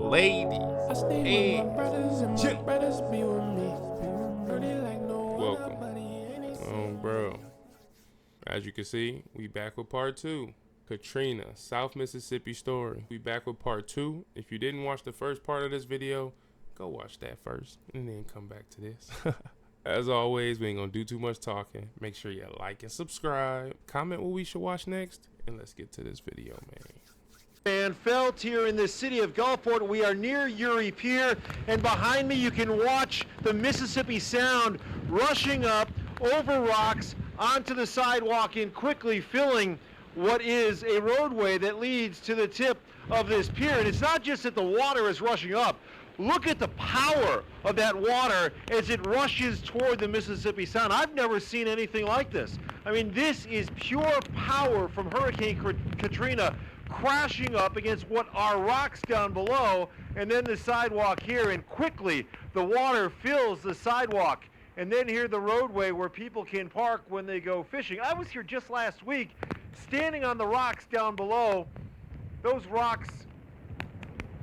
ladies, and welcome. Bro, as you can see, we back with part 2. Katrina, South Mississippi story. We back with part 2. If you didn't watch the first part of this video, go watch that first and then come back to this. As always, we ain't gonna do too much talking. Make sure you like and subscribe, comment what we should watch next, and let's get to this video, man. And felt here in the city of Gulfport. We are near Uri Pier, and behind me you can watch the Mississippi Sound rushing up over rocks onto the sidewalk and quickly filling what is a roadway that leads to the tip of this pier. And it's not just that the water is rushing up. Look at the power of that water as it rushes toward the Mississippi Sound. I've never seen anything like this. I mean, this is pure power from Hurricane Katrina crashing up against what are rocks down below, and then the sidewalk here, and quickly the water fills the sidewalk, and then here the roadway where people can park when they go fishing. I was here just last week standing on the rocks down below. Those rocks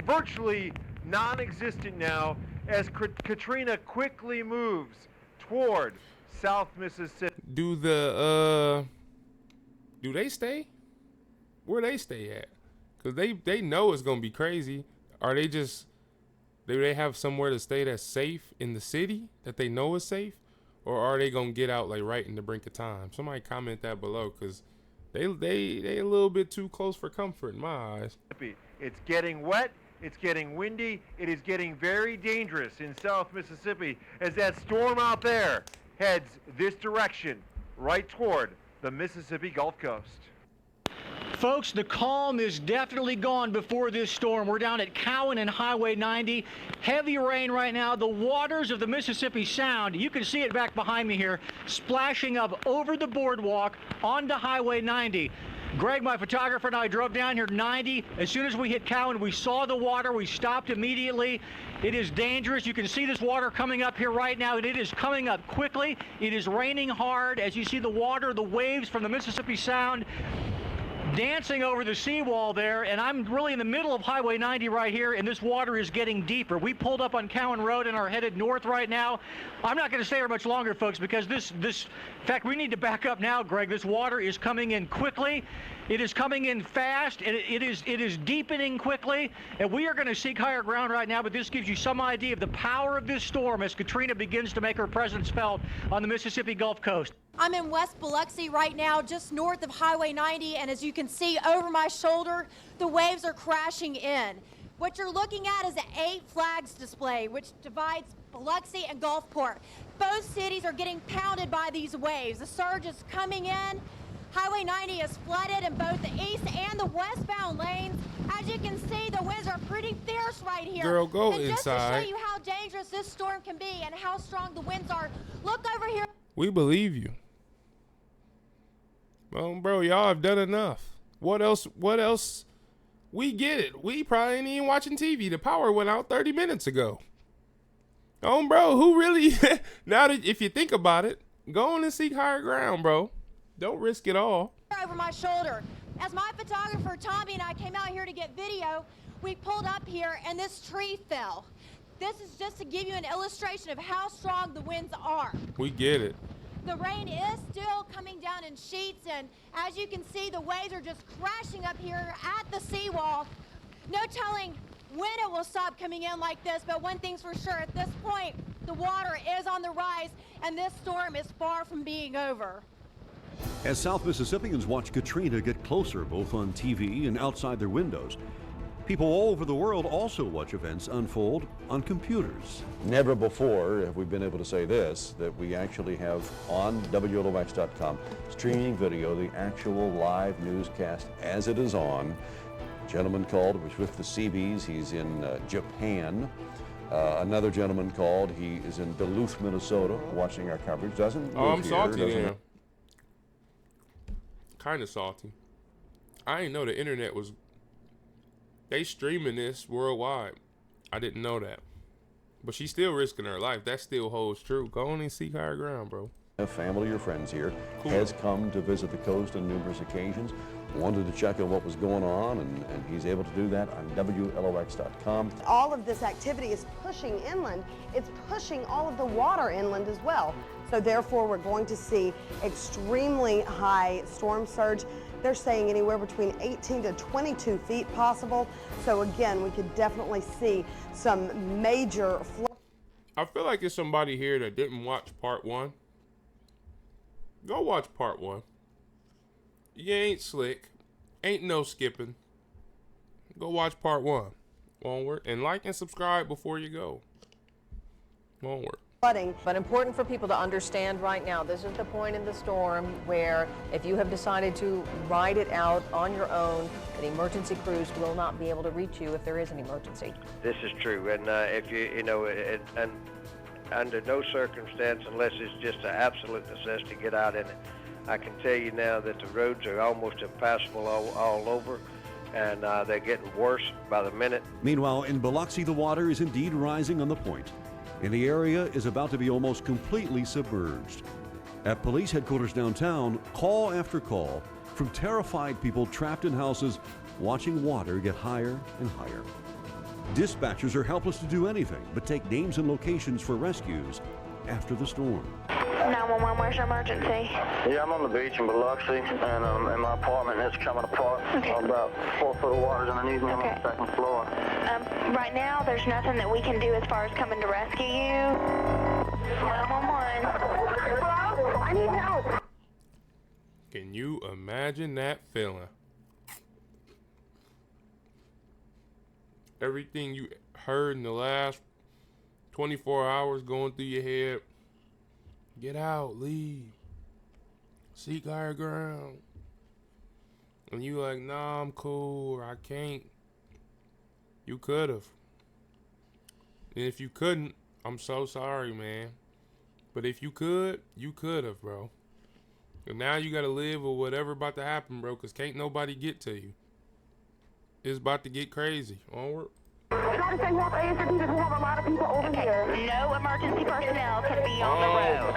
virtually non-existent now as Katrina quickly moves toward South Mississippi. Do they stay? Where they stay at? Because they know it's gonna be crazy. Are they just, do they have somewhere to stay that's safe in the city that they know is safe, or are they gonna get out like right in the brink of time? Somebody comment that below, because they a little bit too close for comfort in my eyes. It's getting wet, it's getting windy, it is getting very dangerous in South Mississippi as that storm out there heads this direction right toward the Mississippi Gulf Coast. Folks, the calm is definitely gone before this storm. We're down at Cowan and Highway 90. Heavy rain right now. The waters of the Mississippi Sound, you can see it back behind me here, splashing up over the boardwalk onto Highway 90. Greg, my photographer, and I drove down here 90. As soon as we hit Cowan, we saw the water. We stopped immediately. It is dangerous. You can see this water coming up here right now, and it is coming up quickly. It is raining hard. As you see the water, the waves from the Mississippi Sound dancing over the seawall there, and I'm really in the middle of Highway 90 right here, and this water is getting deeper. We pulled up on Cowan Road and are headed north right now. I'm not going to stay here much longer, folks, because in fact, we need to back up now, Greg. This water is coming in quickly. It is coming in fast, and it is deepening quickly, and we are going to seek higher ground right now, but this gives you some idea of the power of this storm as Katrina begins to make her presence felt on the Mississippi Gulf Coast. I'm in West Biloxi right now, just north of Highway 90, and as you can see over my shoulder, the waves are crashing in. What you're looking at is an 8 flags display, which divides Biloxi and Gulfport. Both cities are getting pounded by these waves. The surge is coming in. Highway 90 is flooded in both the east and the westbound lanes. As you can see, the winds are pretty fierce right here. Girl, go and inside. Just to show you how dangerous this storm can be and how strong the winds are, look over here. We believe you. Well, bro, y'all have done enough. What else? We get it. We probably ain't even watching TV. The power went out 30 minutes ago. Oh, bro, who really, now that if you think about it, go on and seek higher ground, bro. Don't risk it all. Over my shoulder. As my photographer Tommy and I came out here to get video, we pulled up here and this tree fell. This is just to give you an illustration of how strong the winds are. We get it. The rain is still coming down in sheets, and as you can see, the waves are just crashing up here at the seawall. No telling when it will stop coming in like this, but one thing's for sure, at this point, the water is on the rise, and this storm is far from being over. As South Mississippians watch Katrina get closer, both on TV and outside their windows, people all over the world also watch events unfold on computers. Never before have we been able to say this, that we actually have on WLOX.com streaming video, the actual live newscast as it is on. A gentleman called, was with the Seabees, he's in Japan. Another gentleman called, he is in Duluth, Minnesota, watching our coverage. Doesn't Oh, I'm here, salty now. Kind of salty. I didn't know the internet was, they streaming this worldwide. I didn't know that. But she's still risking her life. That still holds true. Go on and seek higher ground, bro. A family or friends here Cool. has come to visit the coast on numerous occasions. wanted to check on what was going on, and he's able to do that on WLOX.com. All of this activity is pushing inland. It's pushing all of the water inland as well. So therefore, we're going to see extremely high storm surge. They're saying anywhere between 18 to 22 feet possible. So again, we could definitely see some major flood. I feel like there's somebody here that didn't watch part 1. Go watch part 1. You ain't slick. Ain't no skipping. Go watch part 1. Onward. And like and subscribe before you go. Onward. Flooding. But important for people to understand right now, this is the point in the storm where if you have decided to ride it out on your own, the emergency crews will not be able to reach you if there is an emergency. This is true, and if you know, and under no circumstance, unless it's just an absolute necessity, get out in it. I can tell you now that the roads are almost impassable all over, and they're getting worse by the minute. Meanwhile, in Biloxi, the water is indeed rising on the point, and the area is about to be almost completely submerged. At police headquarters downtown, call after call from terrified people trapped in houses watching water get higher and higher. Dispatchers are helpless to do anything but take names and locations for rescues after the storm. 911, where's your emergency? Yeah, I'm on the beach in Biloxi, and my apartment is coming apart. Okay. About 4 foot of water's underneath me. I'm on the second floor. Right now, there's nothing that we can do as far as coming to rescue you. 911. I need help. Can you imagine that feeling? Everything you heard in the last 24 hours going through your head. Get out, leave, seek higher ground. And you like, nah, I'm cool, or I can't. You could have. And if you couldn't, I'm so sorry, man. But if you could have, bro. And now you gotta live with whatever about to happen, bro, because can't nobody get to you. It's about to get crazy. Onward. Try to stay off ASAP because we have a lot of people over here. No emergency personnel can be on the road.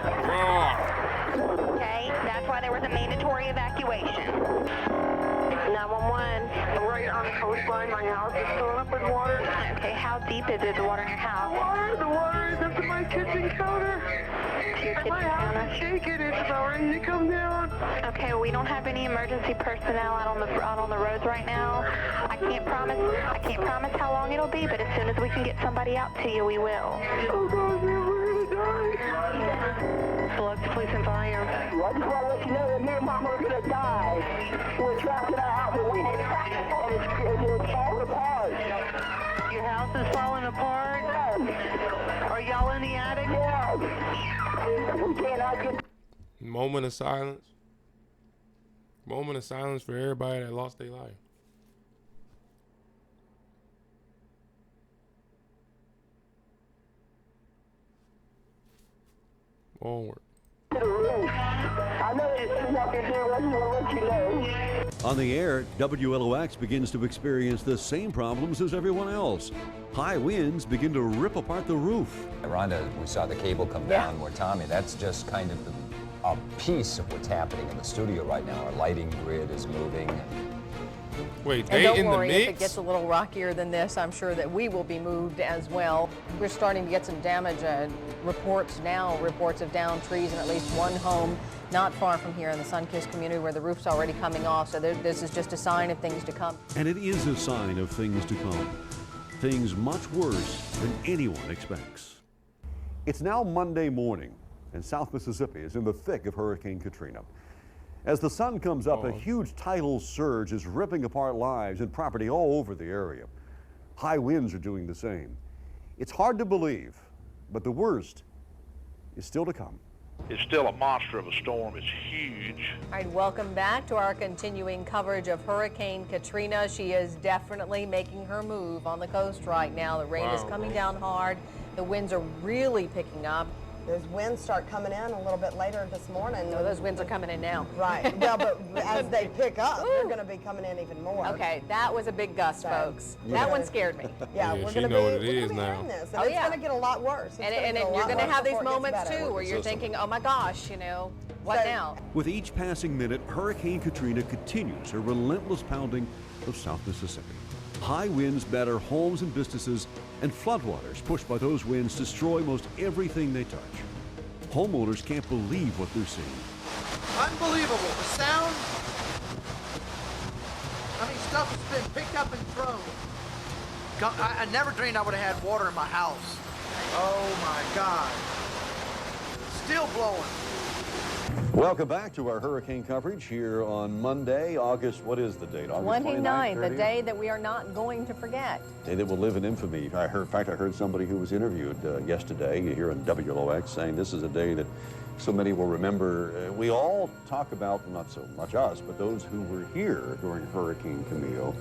Okay, that's why there was a mandatory evacuation. 911. Right on the coastline, my house is filling up with water. Okay, how deep is it, the water in your house? The water is up to my kitchen counter. To your kitchen My house counter? is shaking. It's about ready to come down. Okay, well, we don't have any emergency personnel out on the roads right now. I can't promise how long it'll be, but as soon as we can get somebody out to you, we will. Oh, God, we're gonna die. Biloxi Police and Fire. I just want to let you know that me and Mama are gonna die. We're trapped in our house and it's falling apart. Your house is falling apart? Are y'all in the attic? Yeah. We cannot get. Moment of silence. Moment of silence for everybody that lost their life. Onward. I know it's what they do. I just want to let you know. On the air, WLOX begins to experience the same problems as everyone else. High winds begin to rip apart the roof. Rhonda, we saw the cable come down where Tommy, that's just kind of a piece of what's happening in the studio right now. Our lighting grid is moving. Wait, And they don't in the worry, if it mix? gets a little rockier than this, I'm sure that we will be moved as well. We're starting to get some damage reports now, reports of downed trees in at least one home not far from here in the Sunkist community where the roof's already coming off. So this is just a sign of things to come. And it is a sign of things to come. Things much worse than anyone expects. It's now Monday morning, and South Mississippi is in the thick of Hurricane Katrina. As the sun comes up, a huge tidal surge is ripping apart lives and property all over the area. High winds are doing the same. It's hard to believe, but the worst is still to come. It's still a monster of a storm. It's huge. All right, welcome back to our continuing coverage of Hurricane Katrina. She is definitely making her move on the coast right now. The rain is coming down hard. The winds are really picking up. Those winds start coming in a little bit later this morning. No, those winds are coming in now. Right. Well, but as they pick up, they're going to be coming in even more. Okay, that was a big gust, folks. That one scared me. Yeah, Yeah, we're she going to know be, what it we're gonna is be now. hearing this, and Oh, it's yeah. going to get a lot worse. And you're going to have these moments too where you're thinking, oh my gosh, you know, What now? With each passing minute, Hurricane Katrina continues her relentless pounding of South Mississippi. High winds batter homes and businesses, and floodwaters pushed by those winds destroy most everything they touch. Homeowners can't believe what they're seeing. Unbelievable. The sound. I mean, stuff has been picked up and thrown. I never dreamed I would have had water in my house. Oh my God. Still blowing. Welcome back to our hurricane coverage here on Monday, August, what is the date? August 29th, the 30th? day that we are not going to forget. Day that will live in infamy. In fact, I heard somebody who was interviewed yesterday here on WLOX saying this is a day that so many will remember. We all talk about, not so much us, but those who were here during Hurricane Camille,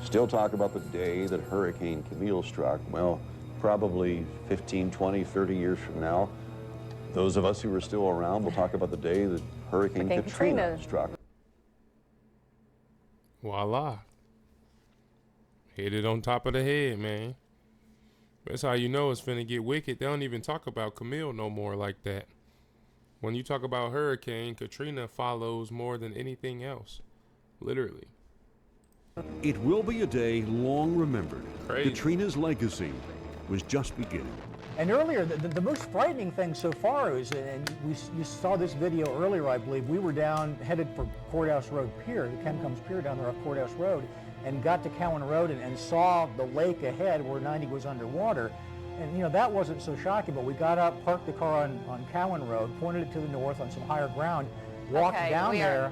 still talk about the day that Hurricane Camille struck. Well, probably 15, 20, 30 years from now, those of us who are still around will talk about the day that Hurricane Katrina struck. Voila. Hit it on top of the head, man. That's how you know it's finna get wicked. They don't even talk about Camille no more like that. When you talk about Hurricane, Katrina follows more than anything else. Literally. It will be a day long remembered. Crazy. Katrina's legacy was just beginning. And earlier, the most frightening thing so far is, and you saw this video earlier, I believe, we were headed for Courthouse Road Pier, the Chemcombs Pier down there off Courthouse Road, and got to Cowan Road and saw the lake ahead where 90 was underwater. And you know, that wasn't so shocking, but we got up, parked the car on Cowan Road, pointed it to the north on some higher ground, walked down there.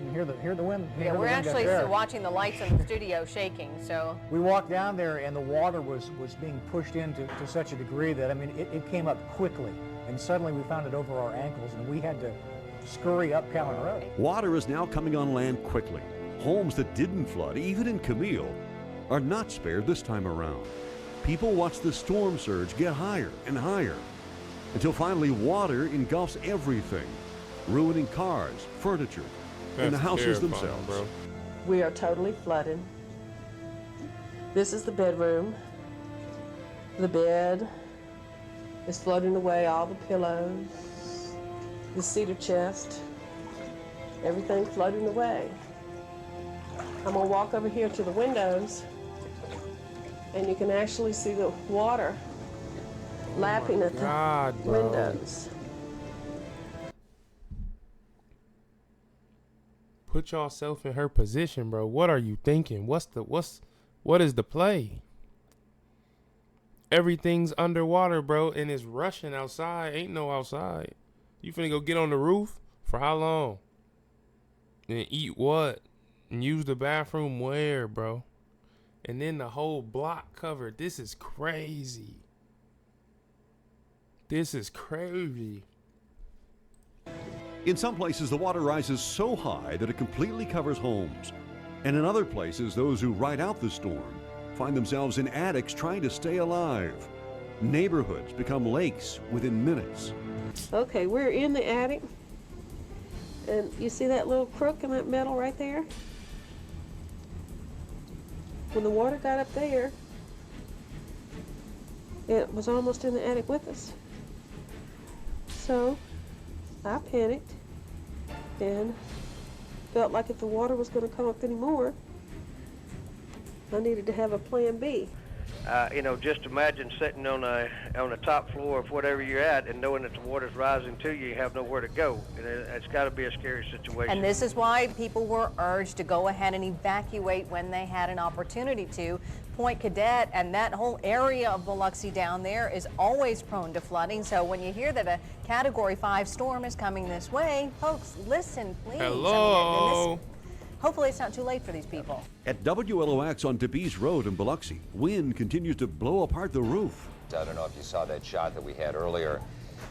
You hear the wind. Yeah, we're actually watching the lights in the studio shaking, so. We walked down there and the water was being pushed in to such a degree that, I mean, it came up quickly. And suddenly we found it over our ankles and we had to scurry up Cowan Road. Water is now coming on land quickly. Homes that didn't flood, even in Camille, are not spared this time around. People watch the storm surge get higher and higher until finally water engulfs everything, ruining cars, furniture, and the houses themselves. Bro. We are totally flooded. This is the bedroom. The bed is floating away, all the pillows, the cedar chest, everything floating away. I'm gonna walk over here to the windows and you can actually see the water lapping at the windows. Put yourself in her position, bro. What are you thinking? What is the play? Everything's underwater, bro, and it's rushing outside. Ain't no outside. You finna go get on the roof? For how long? And eat what? And use the bathroom where, bro? And then the whole block covered. This is crazy. This is crazy. In some places, the water rises so high that it completely covers homes. And in other places, those who ride out the storm find themselves in attics trying to stay alive. Neighborhoods become lakes within minutes. Okay, we're in the attic. And you see that little crook in that metal right there? When the water got up there, it was almost in the attic with us. So I panicked and felt like if the water was going to come up anymore, I needed to have a plan B. You know, just imagine sitting on the top floor of whatever you're at and knowing that the water's rising to you, you have nowhere to go. And it's got to be a scary situation. And this is why people were urged to go ahead and evacuate when they had an opportunity to. Point Cadet and that whole area of Biloxi down there is always prone to flooding. So when you hear that a Category 5 storm is coming this way, folks, listen, please. Hello. Hopefully it's not too late for these people. At WLOX on DeBees Road in Biloxi, wind continues to blow apart the roof. I don't know if you saw that shot that we had earlier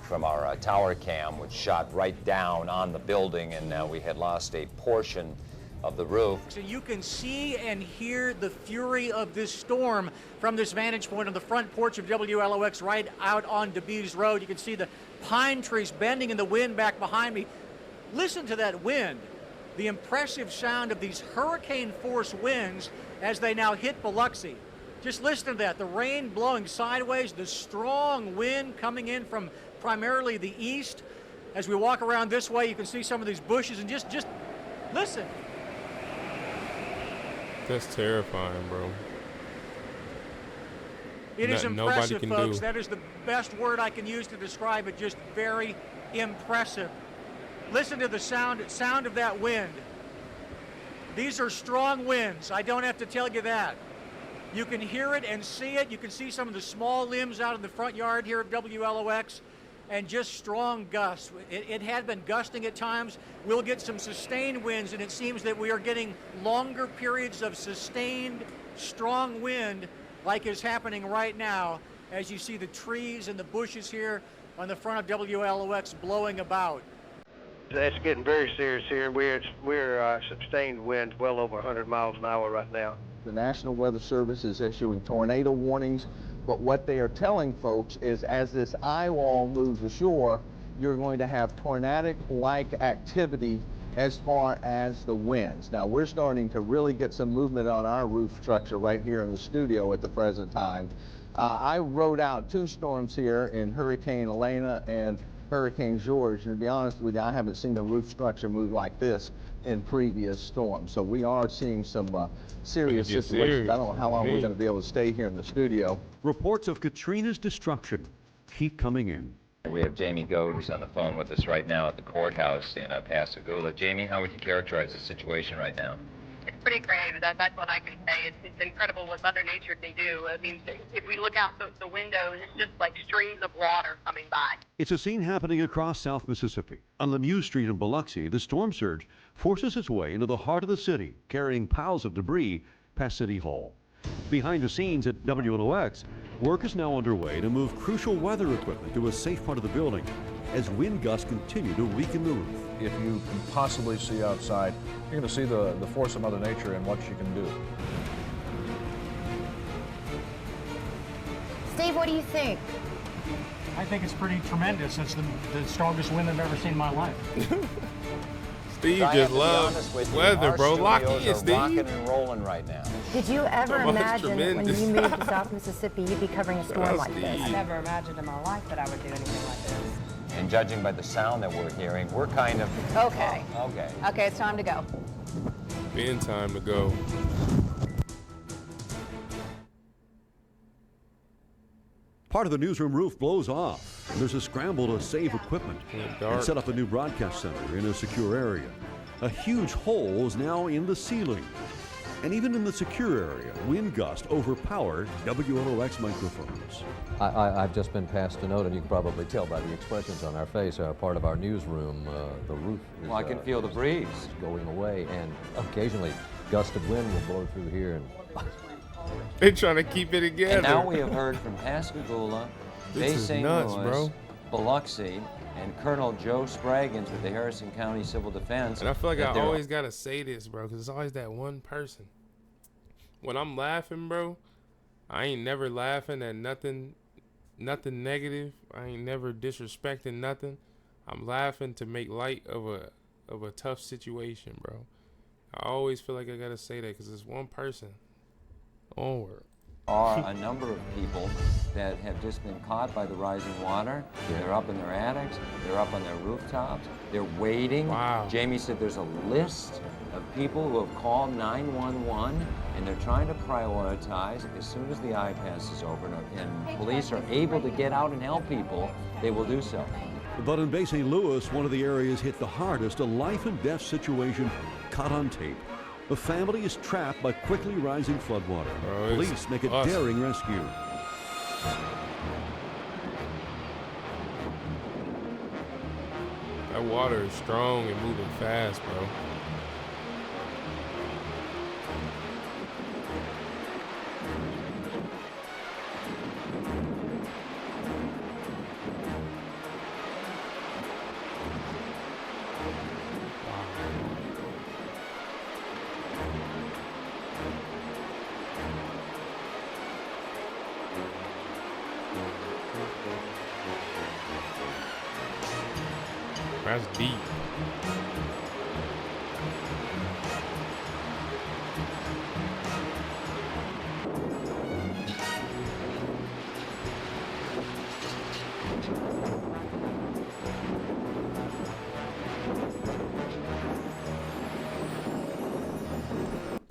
from our tower cam, which shot right down on the building, and we had lost a portion of the roof. So you can see and hear the fury of this storm from this vantage point on the front porch of WLOX right out on DeBees Road. You can see the pine trees bending in the wind back behind me. Listen to that wind. The impressive sound of these hurricane force winds as they now hit Biloxi. Just listen to that. The rain blowing sideways, the strong wind coming in from primarily the east. As we walk around this way, you can see some of these bushes, and just listen. That's terrifying, bro. It is impressive, can folks. do. That is the best word I can use to describe it. Just very impressive. Listen to the sound of that wind. These are strong winds. I don't have to tell you that. You can hear it and see it. You can see some of the small limbs out in the front yard here at WLOX, and just strong gusts. It had been gusting at times. We'll get some sustained winds, and it seems that we are getting longer periods of sustained, strong wind, like is happening right now, as you see the trees and the bushes here on the front of WLOX blowing about. That's getting very serious here. We're sustained winds well over 100 miles an hour right now. The National Weather Service is issuing tornado warnings, but what they are telling folks is as this eye wall moves ashore, you're going to have tornadic-like activity as far as the winds. Now, we're starting to really get some movement on our roof structure right here in the studio at the present time. I wrote out 2 storms here in Hurricane Elena and Hurricane George, and to be honest with you, I haven't seen the roof structure move like this in previous storms. So we are seeing some serious situations. I don't know how long we're going to be able to stay here in the studio. Reports of Katrina's destruction keep coming in. We have Jamie Godes on the phone with us right now at the courthouse in Pascagoula. Jamie, how would you characterize the situation right now? It's pretty crazy. That's what I can say. It's incredible what Mother Nature can do. I mean, if we look out the window, it's just like streams of water coming by. It's a scene happening across South Mississippi. On Lemieux Street in Biloxi, the storm surge forces its way into the heart of the city, carrying piles of debris past City Hall. Behind the scenes at WLOX, work is now underway to move crucial weather equipment to a safe part of the building as wind gusts continue to weaken the roof. If you can possibly see outside, you're going to see the force of Mother Nature and what she can do. Steve, what do you think? I think it's pretty tremendous. It's the strongest wind I've ever seen in my life. Steve just loves weather, bro. Lock in, Steve. Rocking and rolling right now. Did you ever imagine that when you moved to South Mississippi, you'd be covering a storm like this? I never imagined in my life that I would do anything like this. And judging by the sound that we're hearing, we're kind of... Okay. Okay. Okay, it's time to go. Been time to go. Part of the newsroom roof blows off. There's a scramble to save equipment and set up a new broadcast center in a secure area. A huge hole is now in the ceiling. And even in the secure area, wind gusts overpower WLOX microphones. I've just been passed a note, and you can probably tell by the expressions on our face, part of our newsroom, the roof is... Well, I can feel the breeze. ...going away, and occasionally gust of wind will blow through here and... They're trying to keep it together. And now we have heard from Pascagoula, Bay St. Louis, Biloxi, and Colonel Joe Spraggins with the Harrison County Civil Defense. And I feel like I always got to say this, bro, because it's always that one person. When I'm laughing, bro, I ain't never laughing at nothing negative. I ain't never disrespecting nothing. I'm laughing to make light of a tough situation, bro. I always feel like I got to say that because it's one person. Onward. Are a number of people that have just been caught by the rising water. They're up in their attics, they're up on their rooftops, they're waiting. Wow. Jamie said there's a list of people who have called 911 and they're trying to prioritize. As soon as the eye pass is over and police are able to get out and help people, they will do so. But in Bay St. Louis, one of the areas hit the hardest, a life and death situation caught on tape. The family is trapped by quickly rising floodwater. Police make a daring rescue. That water is strong and moving fast, bro. That's deep.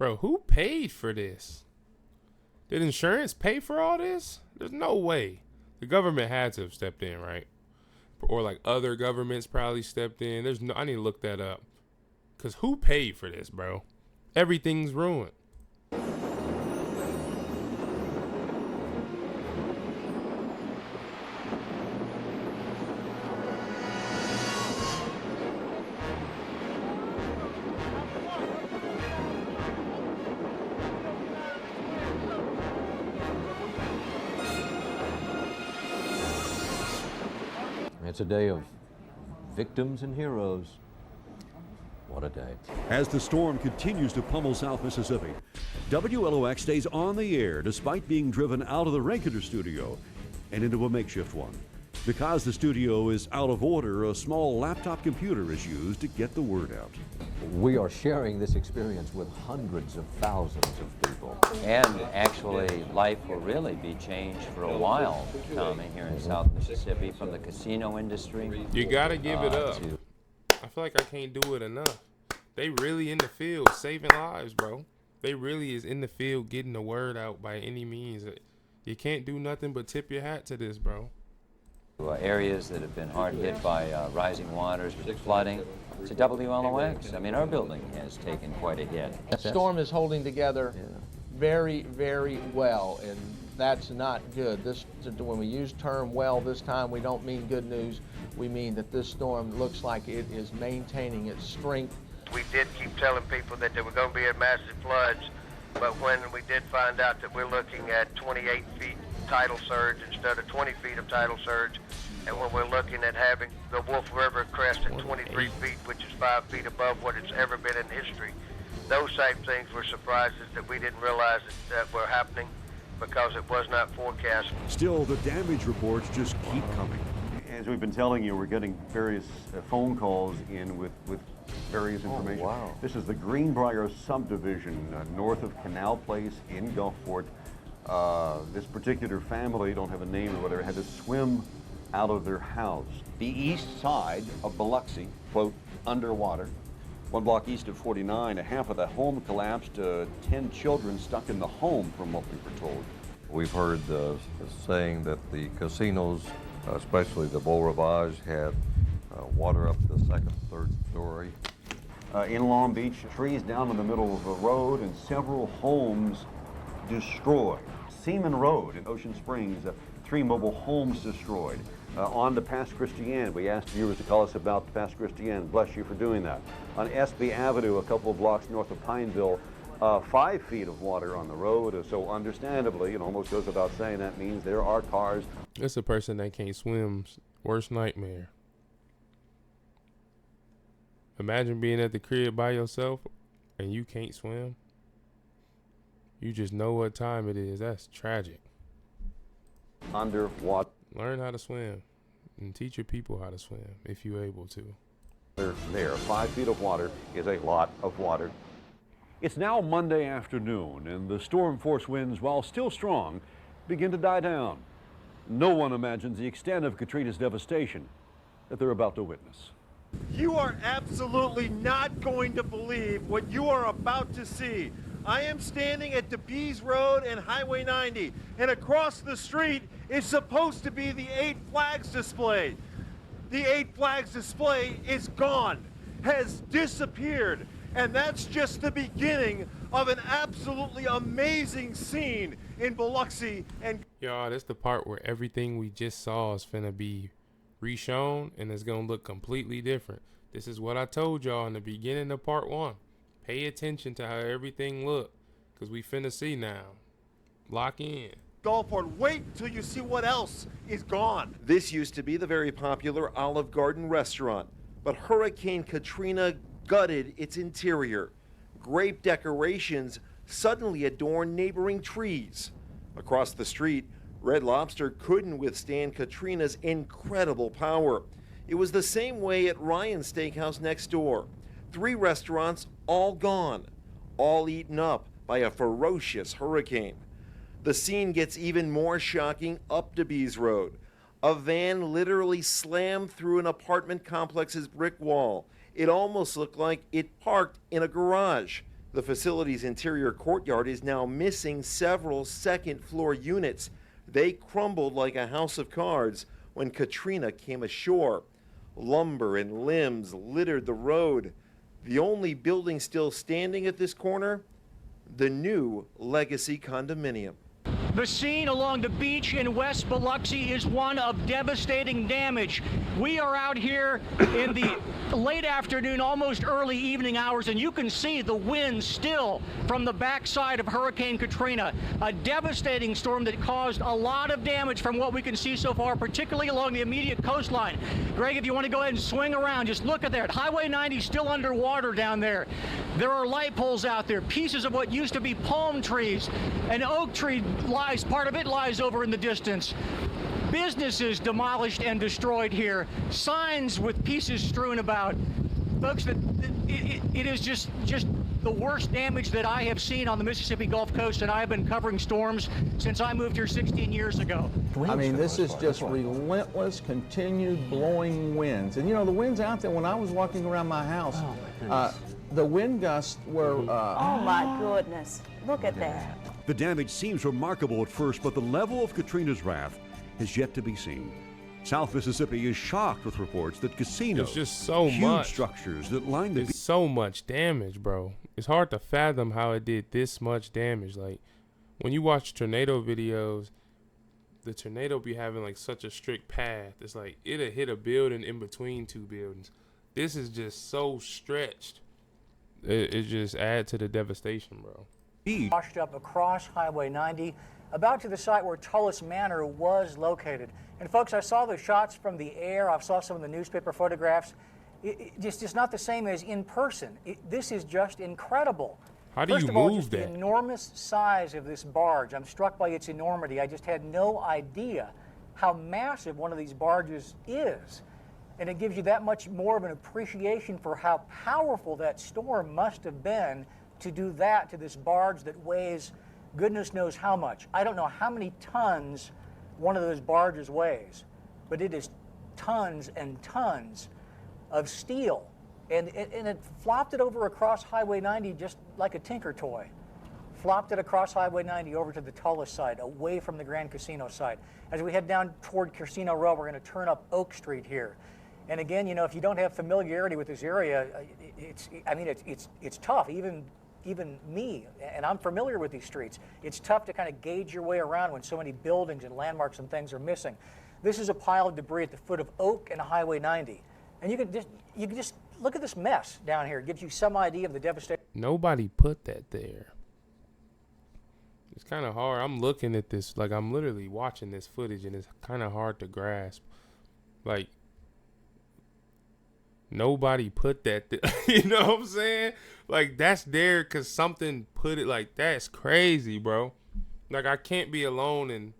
Bro, who paid for this? Did insurance pay for all this? There's no way. The government had to have stepped in, right? Or like other governments probably stepped in. I need to look that up. Cause who paid for this, bro? Everything's ruined. It's a day of victims and heroes. What a day. As the storm continues to pummel South Mississippi, WLOX stays on the air despite being driven out of the regular studio and into a makeshift one. Because the studio is out of order, a small laptop computer is used to get the word out. We are sharing this experience with hundreds of thousands of people. And actually, life will really be changed for a while, Tommy, here in South Mississippi, from the casino industry. You gotta give it up. I feel like I can't do it enough. They really in the field saving lives, bro. They really is in the field getting the word out by any means. You can't do nothing but tip your hat to this, bro. Areas that have been hard hit by rising waters, with flooding. To WLOX, I mean, our building has taken quite a hit. The storm is holding together very, very well, and that's not good. When we use term well this time, we don't mean good news. We mean that this storm looks like it is maintaining its strength. We did keep telling people that there were going to be a massive floods, but when we did find out that we're looking at 28 feet tidal surge instead of 20 feet of tidal surge, and when we're looking at having the Wolf River crest at 23 feet, which is 5 feet above what it's ever been in history, those type things were surprises that we didn't realize that were happening because it was not forecast. Still, the damage reports just keep coming. As we've been telling you, we're getting various phone calls in with various information. Oh, wow. This is the Greenbrier subdivision north of Canal Place in Gulfport. This particular family, don't have a name or whatever, had to swim out of their house. The east side of Biloxi, quote, underwater. 1 block east of 49, a half of the home collapsed, 10 children stuck in the home from what we were told. We've heard the saying that the casinos, especially the Beau Rivage, had water up to the second, third story. In Long Beach, trees down in the middle of the road and several homes destroyed. Seaman Road in Ocean Springs, 3 mobile homes destroyed. On to Pass Christian. We asked viewers to call us about Pass Christian. Bless you for doing that. On SB Avenue, a couple of blocks north of Pineville, 5 feet of water on the road. So understandably, it almost goes without saying, that means there are cars. It's a person that can't swim's worst nightmare. Imagine being at the crib by yourself and you can't swim. You just know what time it is. That's tragic. Underwater. Learn how to swim and teach your people how to swim if you're able to. There, 5 feet of water is a lot of water. It's now Monday afternoon, and the storm force winds, while still strong, begin to die down. No one imagines the extent of Katrina's devastation that they're about to witness. You are absolutely not going to believe what you are about to see. I am standing at DeBees Road and Highway 90, and across the street is supposed to be the 8 Flags display. The 8 Flags display is gone, has disappeared, and that's just the beginning of an absolutely amazing scene in Biloxi. And y'all, that's the part where everything we just saw is finna be reshown, and it's gonna look completely different. This is what I told y'all in the beginning of part 1. Pay attention to how everything look, because we finna see now. Lock in. Gulfport, wait till you see what else is gone. This used to be the very popular Olive Garden restaurant, but Hurricane Katrina gutted its interior. Grape decorations suddenly adorn neighboring trees. Across the street, Red Lobster couldn't withstand Katrina's incredible power. It was the same way at Ryan's Steakhouse next door. 3 restaurants all gone, all eaten up by a ferocious hurricane. The scene gets even more shocking up DeBees Road. A van literally slammed through an apartment complex's brick wall. It almost looked like it parked in a garage. The facility's interior courtyard is now missing several second-floor units. They crumbled like a house of cards when Katrina came ashore. Lumber and limbs littered the road. The only building still standing at this corner, the new Legacy condominium. The scene along the beach in West Biloxi is one of devastating damage. We are out here in the late afternoon, almost early evening hours, and you can see the wind still from the backside of Hurricane Katrina. A devastating storm that caused a lot of damage from what we can see so far, particularly along the immediate coastline. Greg, if you want to go ahead and swing around, just look at that. Highway 90 is still underwater down there. There are light poles out there, pieces of what used to be palm trees. An oak tree part of it lies over in the distance. Businesses demolished and destroyed here. Signs with pieces strewn about. Folks, it is just the worst damage that I have seen on the Mississippi Gulf Coast, and I have been covering storms since I moved here 16 years ago. I mean, this is just relentless, continued blowing winds. And you know, the winds out there, when I was walking around my house, the wind gusts were... oh my goodness, look at that. The damage seems remarkable at first, but the level of Katrina's wrath is yet to be seen. South Mississippi is shocked with reports that casinos, it's just so huge much structures that line the beach. It's so much damage, bro. It's hard to fathom how it did this much damage. Like, when you watch tornado videos, the tornado be having like such a strict path. It's like it'll hit a building in between two buildings. This is just so stretched. It just adds to the devastation, bro. Washed up across Highway 90, about to the site where Tullis Manor was located. And folks, I saw the shots from the air. I saw some of the newspaper photographs. It's just not the same as in person. This is just incredible. How do you move that? The enormous size of this barge. I'm struck by its enormity. I just had no idea how massive one of these barges is. And it gives you that much more of an appreciation for how powerful that storm must have been to do that to this barge that weighs goodness knows how much. I don't know how many tons one of those barges weighs, but it is tons and tons of steel. And it flopped it over across Highway 90 just like a tinker toy. Flopped it across Highway 90 over to the Tullis side, away from the Grand Casino side. As we head down toward Casino Row, we're going to turn up Oak Street here. And again, you know, if you don't have familiarity with this area, it's tough. Even me, and I'm familiar with these streets, it's tough to kind of gauge your way around when so many buildings and landmarks and things are missing. This is a pile of debris at the foot of Oak and Highway 90. And you can just look at this mess down here. It gives you some idea of the devastation. Nobody put that there. It's kind of hard. I'm looking at this, like I'm literally watching this footage, and it's kind of hard to grasp. Like, nobody put that there. You know what I'm saying? Like, that's there because something put it. Like, that's crazy, bro. Like, I can't be alone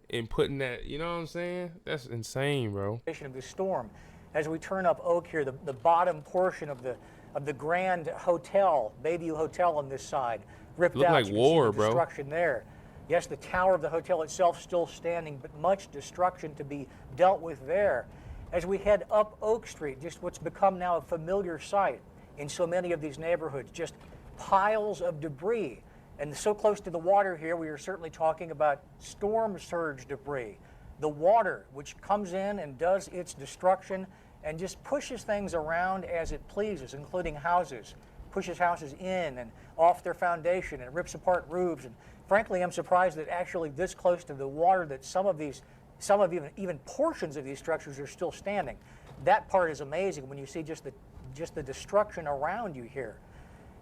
in putting that. You know what I'm saying? That's insane, bro. Of the storm, as we turn up Oak here, the bottom portion of the Grand Hotel, Bayview Hotel on this side, ripped Looked out. like You can war, see the bro. destruction there. Yes, the tower of the hotel itself still standing, but much destruction to be dealt with there. As we head up Oak Street, just what's become now a familiar sight in so many of these neighborhoods, just piles of debris. And so close to the water here, we are certainly talking about storm surge debris. The water, which comes in and does its destruction and just pushes things around as it pleases, including houses, pushes houses in and off their foundation and rips apart roofs. And frankly, I'm surprised that actually this close to the water that some of even portions of these structures are still standing. That part is amazing when you see just the destruction around you here.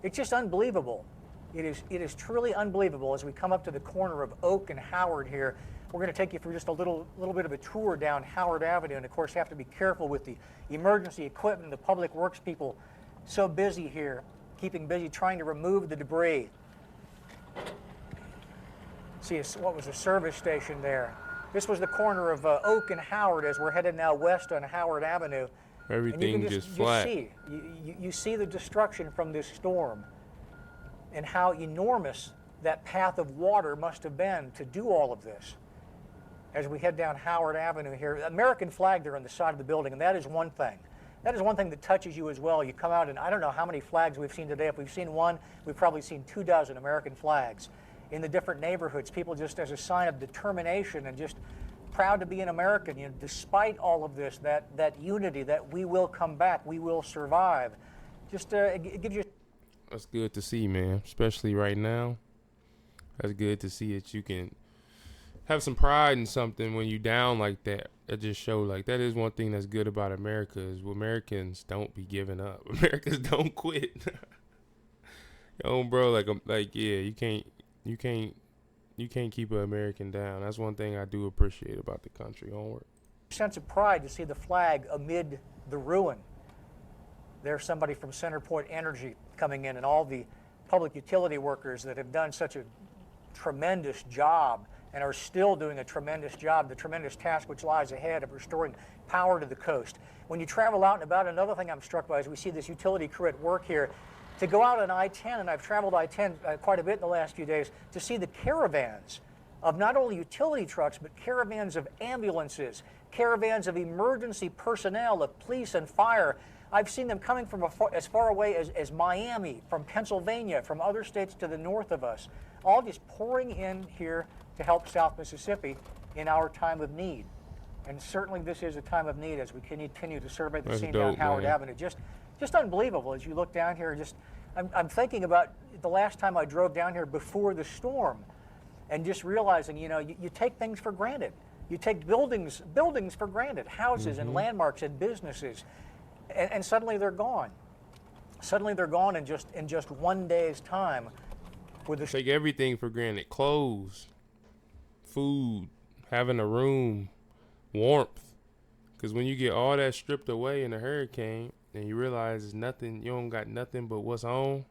It's just unbelievable. It is truly unbelievable. As we come up to the corner of Oak and Howard here, we're going to take you for just a little bit of a tour down Howard Avenue, and of course have to be careful with the emergency equipment, the public works people so busy here, keeping busy trying to remove the debris. See what was a service station there. This was the corner of Oak and Howard as we're headed now west on Howard Avenue. Everything just flat. You see the destruction from this storm and how enormous that path of water must have been to do all of this. As we head down Howard Avenue here, American flag there on the side of the building, and that is one thing. that is one thing that touches you as well. You come out and I don't know how many flags we've seen today. If we've seen one, we've probably seen 24 American flags in the different neighborhoods. People just as a sign of determination and just proud to be an American. You know, despite all of this, that unity, that we will come back, we will survive. Just it gives you. That's good to see, man. Especially right now. That's good to see that you can have some pride in something when you down like that. It just shows like that is one thing that's good about America is Americans don't be giving up. Americans don't quit. Yo, bro, like yeah, you can't keep an American down. That's one thing I do appreciate about the country. Onward. Sense of pride to see the flag amid the ruin. There's somebody from Centerpoint Energy coming in and all the public utility workers that have done such a tremendous job and are still doing a tremendous job, the tremendous task which lies ahead of restoring power to the coast. When you travel out and about, another thing I'm struck by is we see this utility crew at work here. To go out on I-10, and I've traveled I-10 quite a bit in the last few days, to see the caravans of not only utility trucks, but caravans of ambulances, caravans of emergency personnel, of police and fire. I've seen them coming from as far away as Miami, from Pennsylvania, from other states to the north of us, all just pouring in here to help South Mississippi in our time of need. And certainly this is a time of need as we continue to survey the scene down Howard Avenue. Just unbelievable as you look down here. I'm thinking about the last time I drove down here before the storm and just realizing, you know, you take things for granted. You take buildings for granted, houses and landmarks and businesses. And suddenly they're gone. Suddenly they're gone in just one day's time. Take everything for granted: clothes, food, having a room, warmth. Because when you get all that stripped away in a hurricane, and you realize it's nothing, you don't got nothing but what's on,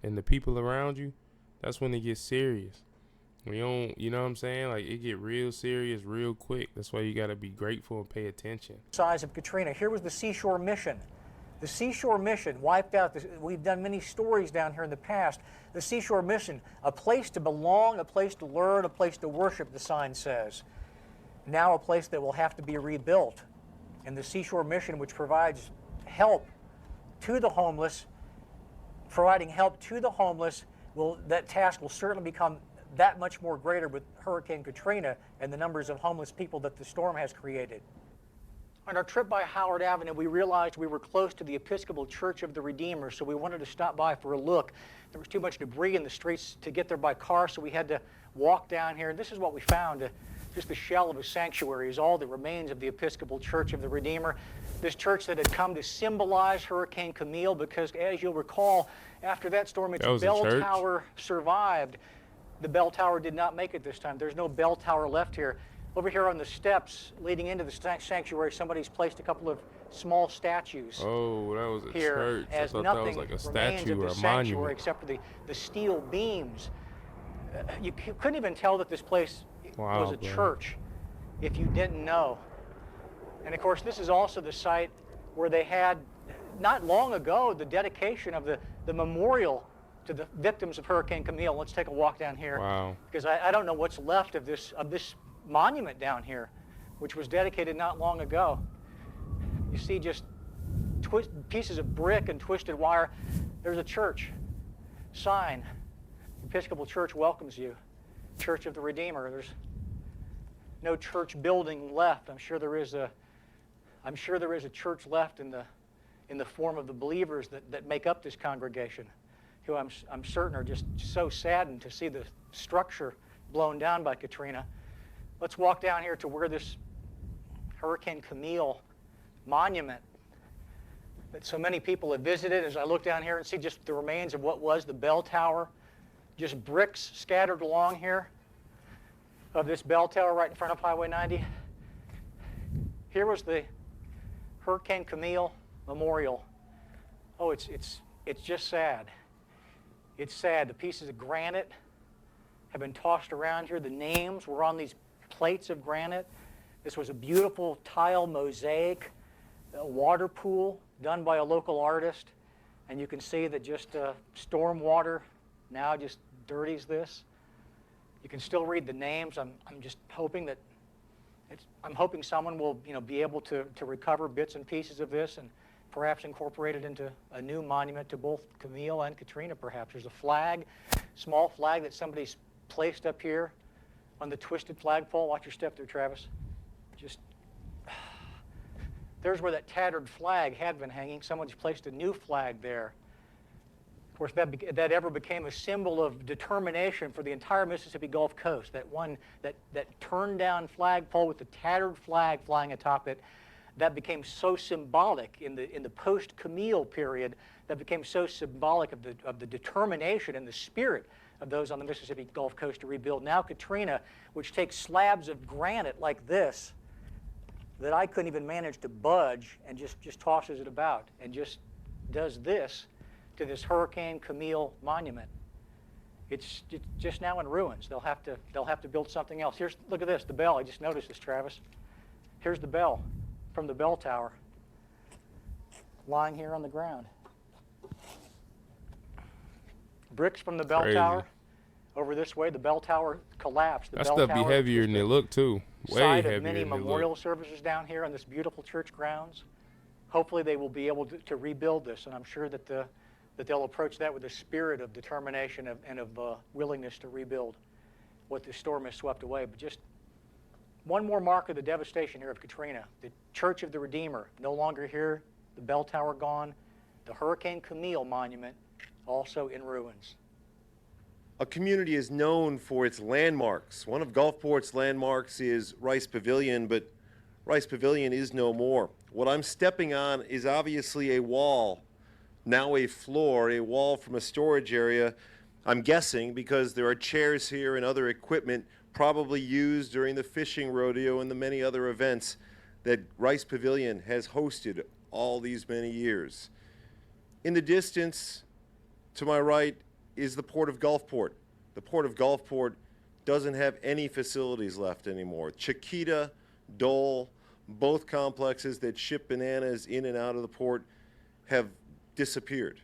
and the people around you, that's when it gets serious. When you don't, you know what I'm saying? Like it get real serious real quick. That's why you got to be grateful and pay attention. Size of Katrina. Here was the Seashore Mission. The Seashore Mission wiped out. We've done many stories down here in the past. The Seashore Mission, a place to belong, a place to learn, a place to worship, the sign says. Now a place that will have to be rebuilt. And the Seashore Mission, which provides help to the homeless, providing help to the homeless, that task will certainly become that much more greater with Hurricane Katrina and the numbers of homeless people that the storm has created. On our trip by Howard Avenue, we realized we were close to the Episcopal Church of the Redeemer, so we wanted to stop by for a look. There was too much debris in the streets to get there by car, so we had to walk down here. And this is what we found, just the shell of a sanctuary is all that remains of the Episcopal Church of the Redeemer. This church that had come to symbolize Hurricane Camille, because as you'll recall, after that storm, its bell tower survived. The bell tower did not make it this time. There's no bell tower left here. Over here on the steps leading into the sanctuary, somebody's placed a couple of small statues. Oh, that was a here, church. as I thought that was like a statue or a monument. Except for the steel beams. You couldn't even tell that this place was a church if you didn't know. And of course, this is also the site where they had, not long ago, the dedication of the memorial to the victims of Hurricane Camille. Let's take a walk down here. Wow. Because I don't know what's left of this monument down here, which was dedicated not long ago. You see just pieces of brick and twisted wire. There's a church sign. Episcopal Church welcomes you. Church of the Redeemer. There's no church building left. I'm sure there is a church left in the form of the believers that make up this congregation, who I'm certain are just so saddened to see the structure blown down by Katrina. Let's walk down here to where this Hurricane Camille monument that so many people have visited. As I look down here and see just the remains of what was the bell tower, just bricks scattered along here of this bell tower right in front of Highway 90. Here was the Hurricane Camille Memorial. Oh, it's just sad. It's sad. The pieces of granite have been tossed around here. The names were on these plates of granite. This was a beautiful tile mosaic, a water pool done by a local artist. And you can see that just storm water now just dirties this. You can still read the names. I'm just hoping that I'm hoping someone will be able to recover bits and pieces of this and perhaps incorporated into a new monument to both Camille and Katrina, perhaps. There's a flag, small flag that somebody's placed up here on the twisted flagpole. Watch your step there, Travis. Just, there's where that tattered flag had been hanging. Someone's placed a new flag there. Of course, that ever became a symbol of determination for the entire Mississippi Gulf Coast. That turned down flagpole with the tattered flag flying atop it, that became so symbolic in the post-Camille period. That became so symbolic of the determination and the spirit of those on the Mississippi Gulf Coast to rebuild. Now Katrina, which takes slabs of granite like this, that I couldn't even manage to budge, and just tosses it about and just does this to this Hurricane Camille monument. It's just now in ruins. They'll have to build something else. Look at this, the bell. I just noticed this, Travis. Here's the bell from the bell tower, lying here on the ground. Bricks from the bell tower. Over this way, the bell tower collapsed. That stuff be heavier than it look too. Way Site heavier of many than it memorial look. services down here on this beautiful church grounds. Hopefully, they will be able to rebuild this, and I'm sure that they'll approach that with a spirit of determination and of willingness to rebuild what the storm has swept away. But just one more mark of the devastation here of Katrina. The Church of the Redeemer, no longer here. The bell tower gone. The Hurricane Camille monument, also in ruins. A community is known for its landmarks. One of Gulfport's landmarks is Rice Pavilion, but Rice Pavilion is no more. What I'm stepping on is obviously a wall, now a floor, a wall from a storage area. I'm guessing because there are chairs here and other equipment probably used during the fishing rodeo and the many other events that Rice Pavilion has hosted all these many years. In the distance, to my right, is the Port of Gulfport. The Port of Gulfport doesn't have any facilities left anymore. Chiquita, Dole, both complexes that ship bananas in and out of the port have disappeared.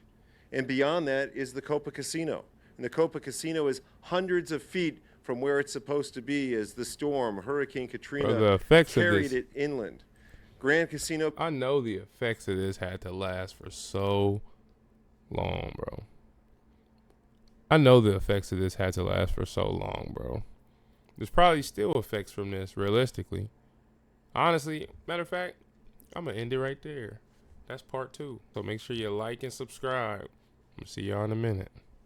And beyond that is the Copa Casino. And the Copa Casino is hundreds of feet from where it's supposed to be as the storm, Hurricane Katrina, carried it inland. Grand Casino. I know the effects of this had to last for so long, bro. I know the effects of this had to last for so long, bro. There's probably still effects from this, realistically. Honestly, matter of fact, I'm going to end it right there. That's part 2. So make sure you like and subscribe. I'll see y'all in a minute.